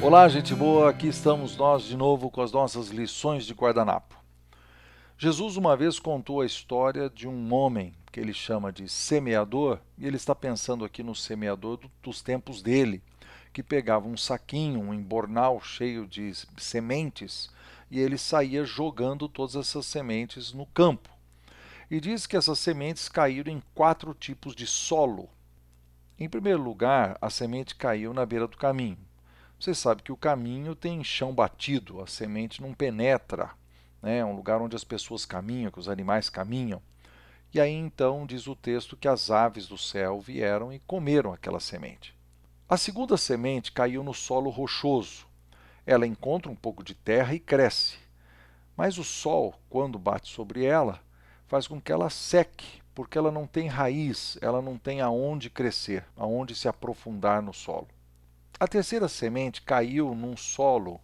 Olá, gente boa, aqui estamos nós de novo com as nossas lições de guardanapo. Jesus uma vez contou a história de um homem que ele chama de semeador, e ele está pensando aqui no semeador dos tempos dele, que pegava um saquinho, um embornal cheio de sementes, e ele saía jogando todas essas sementes no campo. E diz que essas sementes caíram em 4 tipos de solo. Em primeiro lugar, a semente caiu na beira do caminho. Você sabe que o caminho tem chão batido, a semente não penetra, né? É um lugar onde as pessoas caminham, que os animais caminham. E aí então diz o texto que as aves do céu vieram e comeram aquela semente. A segunda semente caiu no solo rochoso. Ela encontra um pouco de terra e cresce. Mas o sol, quando bate sobre ela, faz com que ela seque, porque ela não tem raiz, ela não tem aonde crescer, aonde se aprofundar no solo. A terceira semente caiu num solo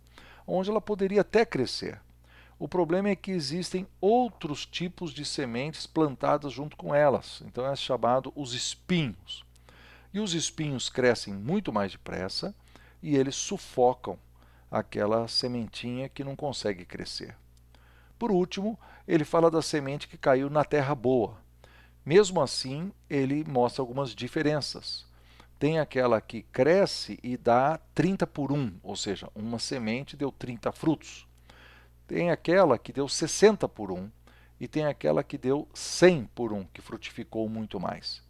onde ela poderia até crescer. O problema é que existem outros tipos de sementes plantadas junto com elas, então é chamado os espinhos. E os espinhos crescem muito mais depressa e eles sufocam aquela sementinha que não consegue crescer. Por último, ele fala da semente que caiu na terra boa. Mesmo assim, ele mostra algumas diferenças. Tem aquela que cresce e dá 30 por 1, ou seja, uma semente deu 30 frutos. Tem aquela que deu 60 por 1 e tem aquela que deu 100 por 1, que frutificou muito mais.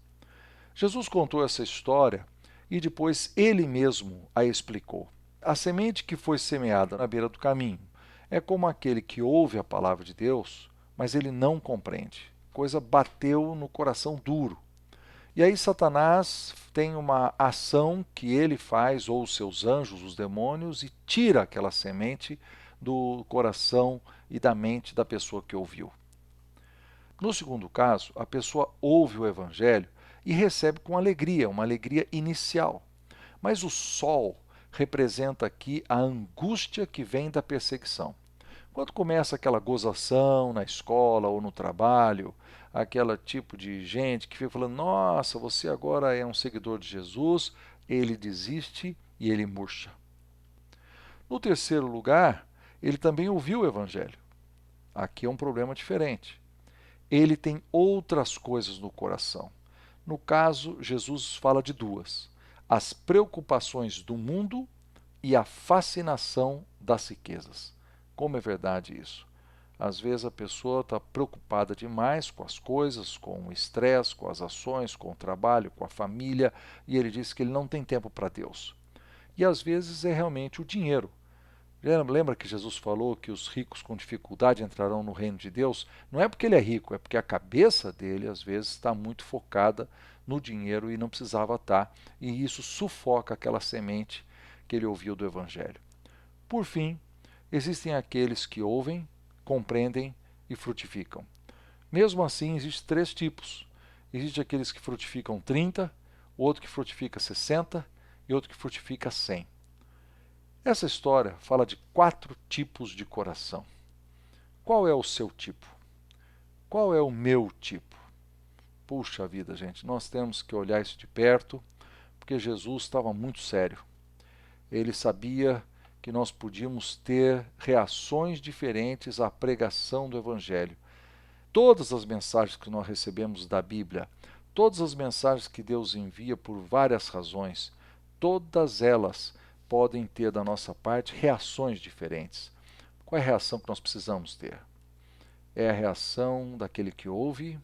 Jesus contou essa história e depois ele mesmo a explicou. A semente que foi semeada na beira do caminho é como aquele que ouve a palavra de Deus, mas ele não compreende. A coisa bateu no coração duro. E aí Satanás tem uma ação que ele faz, ou os seus anjos, os demônios, e tira aquela semente do coração e da mente da pessoa que ouviu. No segundo caso, a pessoa ouve o evangelho e recebe com alegria, uma alegria inicial. Mas o sol representa aqui a angústia que vem da perseguição. Quando começa aquela gozação na escola ou no trabalho, aquele tipo de gente que fica falando, nossa, você agora é um seguidor de Jesus, ele desiste e ele murcha. No terceiro lugar, ele também ouviu o evangelho. Aqui é um problema diferente. Ele tem outras coisas no coração. No caso, Jesus fala de duas: as preocupações do mundo e a fascinação das riquezas. Como é verdade isso? Às vezes a pessoa está preocupada demais com as coisas, com o estresse, com as ações, com o trabalho, com a família, e ele diz que ele não tem tempo para Deus. E às vezes é realmente o dinheiro. Lembra que Jesus falou que os ricos com dificuldade entrarão no reino de Deus? Não é porque ele é rico, é porque a cabeça dele às vezes está muito focada no dinheiro e não precisava estar, e isso sufoca aquela semente que ele ouviu do Evangelho. Por fim, existem aqueles que ouvem, compreendem e frutificam. Mesmo assim, existem 3 tipos. Existem aqueles que frutificam 30, outro que frutifica 60 e outro que frutifica 100. Essa história fala de 4 tipos de coração. Qual é o seu tipo? Qual é o meu tipo? Puxa vida, gente, nós temos que olhar isso de perto, porque Jesus estava muito sério. Ele sabia que nós podíamos ter reações diferentes à pregação do Evangelho. Todas as mensagens que nós recebemos da Bíblia, todas as mensagens que Deus envia por várias razões, todas elas podem ter da nossa parte reações diferentes. Qual é a reação que nós precisamos ter? É a reação daquele que ouve,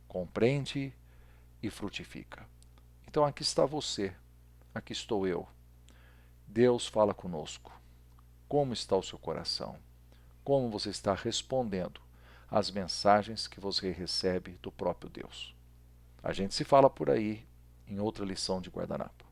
compreende e frutifica. Então aqui está você, aqui estou eu. Deus fala conosco. Como está o seu coração? Como você está respondendo às mensagens que você recebe do próprio Deus? A gente se fala por aí em outra lição de guardanapo.